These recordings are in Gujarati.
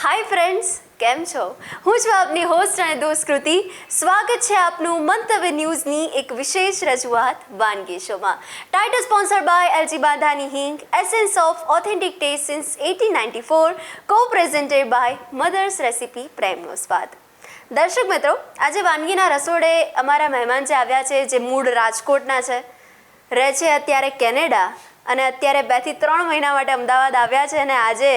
હાય ફ્રેન્ડ્સ, કેમ છો? હું છું આપની હોસ્ટ અને દોસ્ત કૃતિ. સ્વાગત છે આપનું મંતવ્ય ન્યૂઝની એક વિશેષ રજૂઆત વાનગી શોમાં. ટાઇટલ સ્પોન્સર્ડ બાય એલજી બાંધાની હિંગ, essence of authentic test since 1894, કો પ્રેઝન્ટેડ બાય મધર્સ રેસિપી, પ્રેમનો સ્વાદ. દર્શક મિત્રો, આજે વાનગીના રસોડે અમારા મહેમાન જે આવ્યા છે, જે મૂળ રાજકોટના છે, રહે છે અત્યારે કેનેડા અને અત્યારે 2 થી 3 મહિના માટે અમદાવાદ આવ્યા છે અને આજે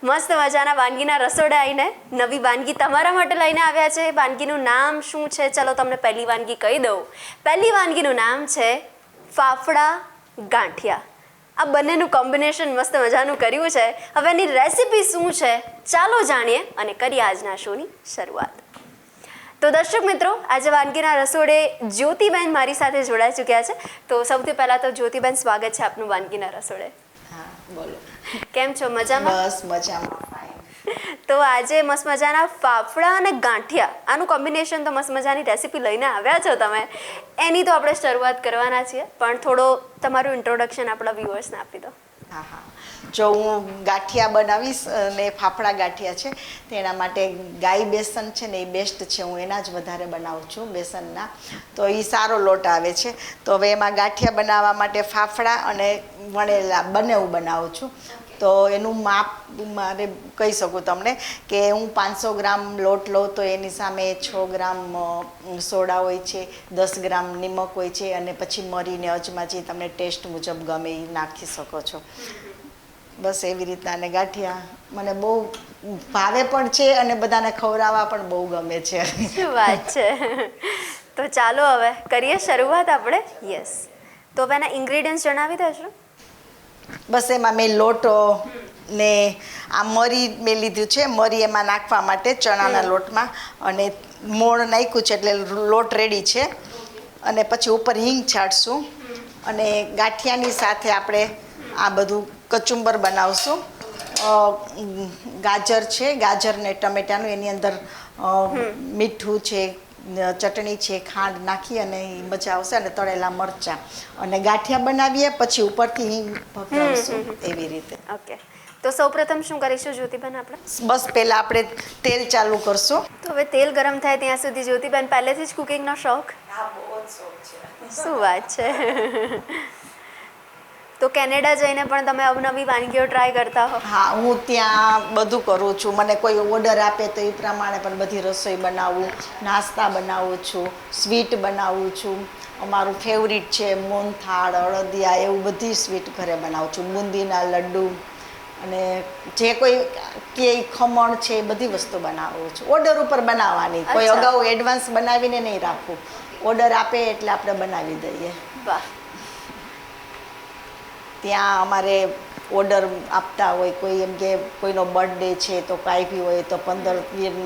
મસ્ત મજાના વાનગીના રસોડે આવીને નવી વાનગી તમારા માટે લઈને આવ્યા છે. વાનગીનું નામ શું છે? ચલો તમને પહેલી વાનગી કહી દઉં. પહેલી વાનગીનું નામ છે ફાફડા ગાંઠિયા. આ બંનેનું કોમ્બિનેશન મસ્ત મજાનું કર્યું છે. હવે એની રેસિપી શું છે ચાલો જાણીએ અને કરીએ આજના શોની શરૂઆત. તો દર્શક મિત્રો, આજે વાનગીના રસોડે જ્યોતિબેન મારી સાથે જોડાઈ ચૂક્યા છે. તો સૌથી પહેલાં તો જ્યોતિબેન, સ્વાગત છે આપનું વાનગીના રસોડે. હા, બોલો. કેમ છો? મજામાં? બસ મજામાં. તો આજે મસ્ત મજાના ફાફડા અને ગાંઠિયા, આનું કોમ્બિનેશન તો મસ્ત મજાની રેસીપી લઈને આવ્યા છો તમે. એની તો આપણે શરૂઆત કરવાના છીએ, પણ થોડો તમારું ઇન્ટ્રોડક્શન આપણા વ્યુઅર્સને આપી દો. હા હા, જો હું ગાંઠિયા બનાવીશ અને ફાફડા ગાંઠિયા છે તેના માટે ગાય બેસન છે ને એ બેસ્ટ છે. હું એના જ વધારે બનાવું છું, બેસનના. તો એ સારો લોટ આવે છે. તો હવે એમાં ગાંઠિયા બનાવવા માટે ફાફડા અને વણેલા બંને હું બનાવું છું. તો એનું માપ મારે કહી શકું તમને કે હું 500 ગ્રામ લોટ લઉં તો એની સામે 6 ગ્રામ સોડા હોય છે, 10 ગ્રામ નિમક હોય છે અને પછી મરીને અજમા જે તમને ટેસ્ટ મુજબ ગમે એ નાખી શકો છો. બસ એવી રીતના. અને ગાંઠિયા મને બહુ ભાવે પણ છે અને બધાને ખવડાવવા પણ બહુ ગમે છે. શું વાત છે! તો ચાલો હવે કરીએ શરૂઆત આપણે. યસ, તો હવે એના ઇન્ગ્રેડિયન્ટ્સ જણાવી દેજો. બસ એમાં મેં લોટ ને આ મરી મેં લીધું છે. મરી એમાં નાખવા માટે ચણાના લોટમાં, અને મોણ નાખ્યું છે એટલે લોટ રેડી છે. અને પછી ઉપર હિંગ છાંટશું અને ગાંઠિયાની સાથે આપણે આ બધું કચુંબર બનાવશું. ગાજર છે, ગાજર ને ટમેટાનું, એની અંદર મીઠું છે, ચટણી છે, ખાંડ નાખી અને મજા આવશે. અને તળેલા મરચાં અને ગાંઠિયા બનાવીએ પછી ઉપરથી હિંગ ભભરાવશું એવી રીતે. ઓકે, તો સૌપ્રથમ શું કરીશું જ્યોતિબેન આપણે? બસ પહેલા આપણે તેલ ચાલુ કરશું. તો હવે તેલ ગરમ થાય ત્યાં સુધી જ્યોતિબેન, પહેલેથી જ કુકિંગનો શોખ? હા, બહુ જ શોખ છે. શું વાત છે! તો કેનેડા જઈને પણ તમે અવનવી વાનગીઓ ટ્રાય કરતા હો? હા, હું ત્યાં બધું કરું છું. મને કોઈ ઓર્ડર આપે તો એ પ્રમાણે પણ બધી રસોઈ બનાવું, નાસ્તા બનાવું છું, સ્વીટ બનાવું છું. અમારું ફેવરિટ છે મોહનથાળ, અળદિયા, એવું બધી સ્વીટ ઘરે બનાવું છું. બુંદીના લડ્ડુ અને જે કોઈ કે ખમણ છે એ બધી વસ્તુ બનાવું છું. ઓર્ડર ઉપર બનાવવાની, કોઈ અગાઉ એડવાન્સ બનાવીને નહીં રાખવું. ઓર્ડર આપે એટલે આપણે બનાવી દઈએ. વાહ! ત્યાં અમારે ઓર્ડર આપતા હોય, કોઈ એમ કે કોઈનો બર્થડે છે તો કાંઈ બી હોય તો 15-20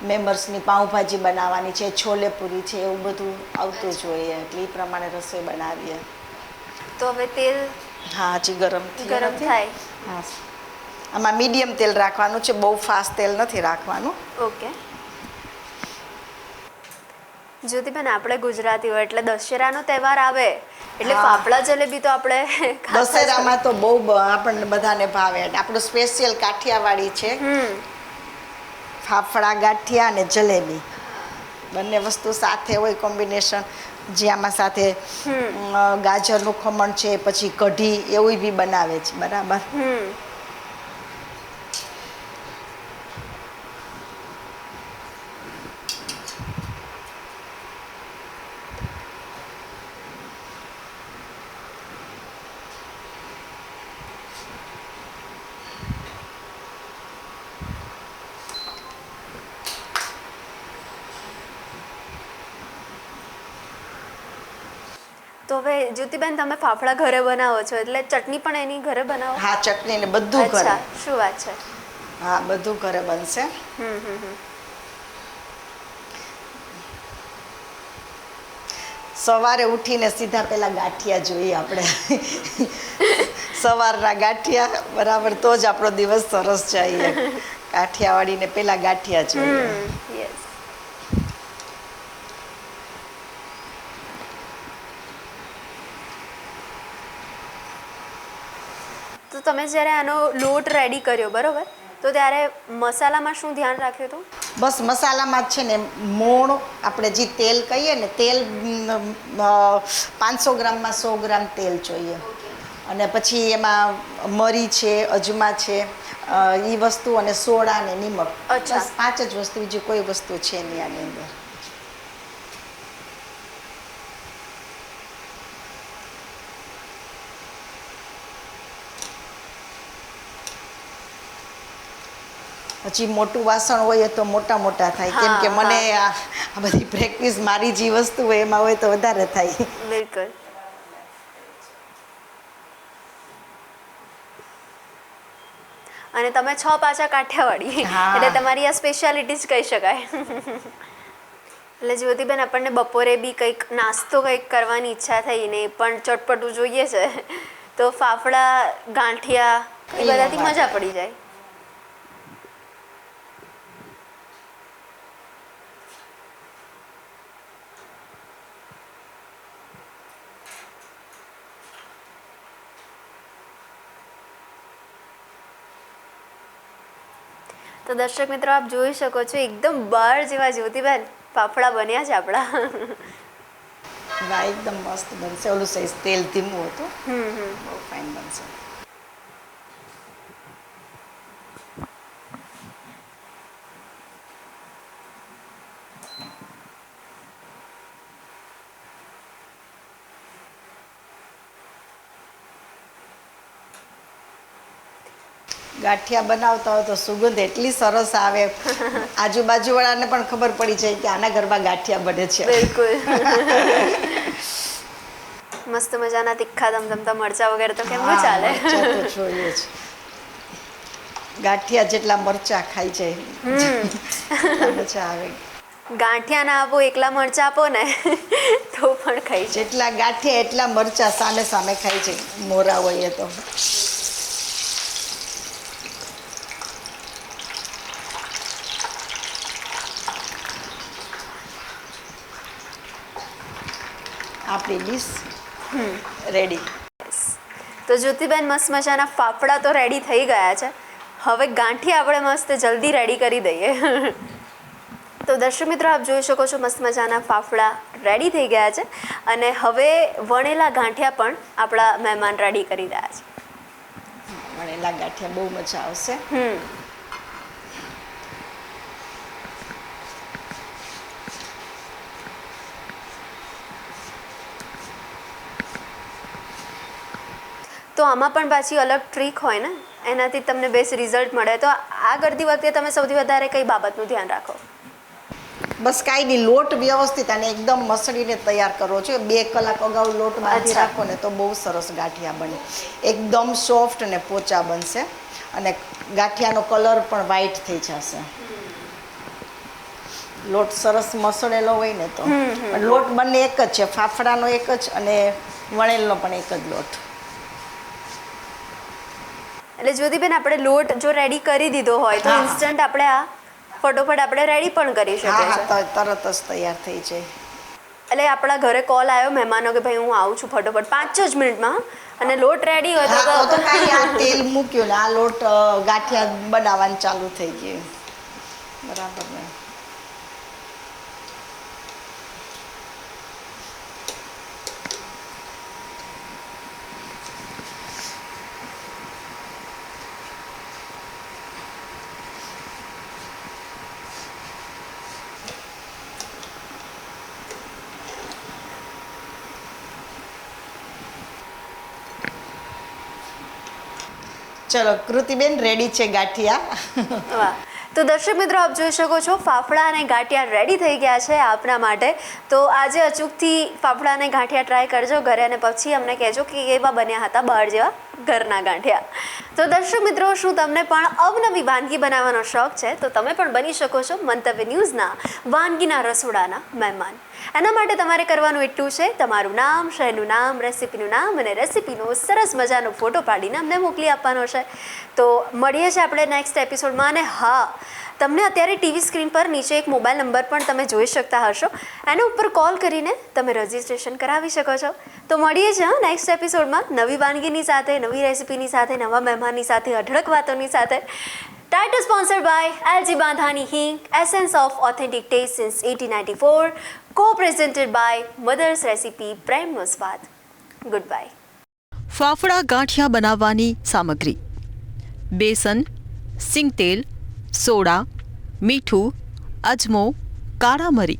મેમ્બર્સની પાઉંભાજી બનાવવાની છે, છોલે પૂરી છે, એવું બધું આવતું જ હોય. એટલે એ પ્રમાણે રસોઈ બનાવીએ. તો હવે તેલ હા, હજી ગરમ થાય. હા, આમાં મીડિયમ તેલ રાખવાનું છે, બહુ ફાસ્ટ તેલ નથી રાખવાનું. ઓકે જ્યોતિબેન, આપણે ગુજરાતીઓ એટલે દશેરાનો તહેવાર આવે એટલે ફાફડા જલેબી તો આપણે દશેરામાં તો બહુ આપણને બધાને ભાવે. આપણું સ્પેશિયલ કાઠિયાવાડી છે ફાફડા ગાંઠિયા અને જલેબી. બંને વસ્તુ સાથે હોય કોમ્બિનેશન. જ્યાંમાં સાથે ગાજરનું ખમણ છે, પછી કઢી એવું બી બનાવે છે. બરાબર. તો હવે જ્યોતિબેન, તમે ફાફડા ઘરે બનાવો છો એટલે ચટણી પણ એની ઘરે બનાવો? હા, ચટણી ને બધું ઘરે. અચ્છા, શું વાત છે! હા, બધું ઘરે બનશે. સવારે ઉઠીને સીધા પહેલા ગાંઠિયા જોઈએ આપણે. સવારના ગાંઠિયા બરાબર, તો જ આપણો દિવસ સરસ જાય. કાઠિયાવાડીને પહેલા ગાંઠિયા જોઈએ. યસ. તો તમે જ્યારે આનો લોટ રેડી કર્યો, બરોબર, તો ત્યારે મસાલામાં શું ધ્યાન રાખ્યું હતું? બસ મસાલામાં જ છે ને મોણ આપણે જે તેલ કહીએ ને તેલ 500 ગ્રામમાં 100 ગ્રામ તેલ જોઈએ અને પછી એમાં મરી છે, અજમા છે, એ વસ્તુ અને સોડા અને નિમક. અચ્છા. બસ 5 જ વસ્તુ, બીજી કોઈ વસ્તુ છે નહીં આની અંદર. પછી મોટું વાસણ હોય તો મોટા મોટા થાય, કેમ કે મને આ બધી પ્રેક્ટિસ મારી જે વસ્તુ હોય એમાં હોય તો વધારે થાય. બિલકુલ. અને તમે 6 પાછા કાઠિયાવાડી, હા. એટલે તમારી આ સ્પેશિયાલિટી જ કહી શકાય. એટલે જ્યોતિબેન, આપણને બપોરે બી કંઈક નાસ્તો કંઈક કરવાની ઈચ્છા થઈ ને પણ ચટપટું જોઈએ છે, તો ફાફડા, ગાંઠિયા એ બધાથી મજા પડી જાય. તો દર્શક મિત્રો, આપ જોઈ શકો છો એકદમ બાર જેવા જ્યોતિબેન ફાફડા બન્યા છે આપણા. વાહ, એકદમ મસ્ત બનશે. ઓલું સાઈઝ તેલ ધીમું હતું, બહુ ફાઇન બનશે. ગાંઠિયા બનાવતા હોય તો સુગંધ એટલી સરસ આવે, આજુબાજુવાળાને પણ ખબર પડી જાય કે આના ઘરમાં ગાંઠિયા બને છે. બિલકુલ. મસ્ત મજાના તીખા ધમધમતા મરચા વગેરે તો કેમ ન ચાલે? મરચાં તો જોઈએ જ. ગાંઠિયા જેટલા મરચા ખાઈ જાય એટલા મજા આવે. ગાંઠિયા ના આપો, એકલા મરચા આપો ને તો પણ ખાઈ જાય. જેટલા ગાંઠિયા એટલા મરચા સામે સામે ખાઈ જાય, મોરા હોય તો. આપણી ડીશ રેડી. તો જ્યોતિબેન, મસ્ત મજાના ફાફડા તો રેડી થઈ ગયા છે. હવે ગાંઠિયા આપણે મસ્ત જલ્દી રેડી કરી દઈએ. તો દર્શક મિત્રો, આપ જોઈ શકો છો મસ્ત મજાના ફાફડા રેડી થઈ ગયા છે અને હવે વણેલા ગાંઠિયા પણ આપણા મહેમાન રેડી કરી રહ્યા છે. વણેલા ગાંઠિયા બહુ મજા આવશે. તો આમાં પણ પાછી અલગ ટ્રીક હોય ને, એનાથી તમને બેસ્ટ રિઝલ્ટ મળે. તો આ કરતી વખતે તમે સૌથી વધારે કઈ બાબતનું ધ્યાન રાખો? બસ કાંઈ નહીં, લોટ વ્યવસ્થિત અને એકદમ મસળીને તૈયાર કરવો છે. 2 કલાક અગાઉ લોટ બાંધી રાખો ને તો બહુ સરસ ગાંઠિયા બને. એકદમ સોફ્ટ અને પોચા બનશે અને ગાંઠિયાનો કલર પણ વ્હાઈટ થઈ જશે. લોટ સરસ મસળેલો હોય ને તો. પણ લોટ બંને એક જ છે, ફાફડાનો એક જ અને વણેલનો પણ એક જ લોટ. એટલે જ્યોતિબેન, આપણે લોટ જો રેડી કરી દીધો હોય તો ઇન્સ્ટન્ટ આપણે આ ફટોફટ આપણે રેડી પણ કરી શકીએ છીએ. હા, તરત જ તૈયાર થઈ જાય. એટલે આપણા ઘરે કોલ આવ્યો મહેમાનો કે ભાઈ હું આવું છું ફટોફટ 5 જ મિનિટમાં, અને લોટ રેડી હોય તો કાંઈ આ તેલ મૂક્યું ને આ લોટ ગાંઠિયા બનાવવાનું ચાલુ થઈ ગયું. બરાબર ને? ચલો કૃતિબેન, રેડી છે ગાંઠિયા. વાહ. તો દર્શક મિત્રો, આપ જોઈ શકો છો ફાફડા અને ગાંઠિયા રેડી થઈ ગયા છે આપના માટે. તો આજે અચૂકથી ફાફડા અને ગાંઠિયા ટ્રાય કરજો ઘરે અને પછી અમને કહેજો કે કેવા બન્યા હતા બહાર જેવા ઘરના ગાંઠિયા. તો દર્શક મિત્રો, શું તમને પણ અવનવી વાનગી બનાવવાનો શોખ છે? તો તમે પણ બની શકો છો મંતવ્ય ન્યૂઝના વાનગીના રસોડાના મહેમાન. એના માટે તમારે કરવાનું એટલું છે, તમારું નામ, શહેરનું નામ, રેસિપીનું નામ અને રેસિપીનો સરસ મજાનો ફોટો પાડીને અમને મોકલી આપવાનો છે. તો મળીએ છીએ આપણે નેક્સ્ટ એપિસોડમાં. અને હા, તમને અત્યારે ટીવી સ્ક્રીન પર નીચે એક મોબાઈલ નંબર પણ તમે જોઈ શકતા હશો, એના ઉપર કોલ કરીને તમે રજિસ્ટ્રેશન કરાવી શકો છો. તો મળીએ છીએ નેક્સ્ટ એપિસોડમાં નવી વાનગીની સાથે, નવી રેસિપીની સાથે, નવા મહેમાનની સાથે, અઢળક વાતોની સાથે. Title sponsored by LG Bandhani Hing, Essence of Authentic Taste since 1894, co-presented by Mother's Recipe, પ્રેમનો સ્વાદ. Goodbye. ફાફડા ગાંઠિયા બનાવવાની સામગ્રી: બેસન, સિંગતેલ, સોડા, મીઠું, અજમો, કાળા મરી.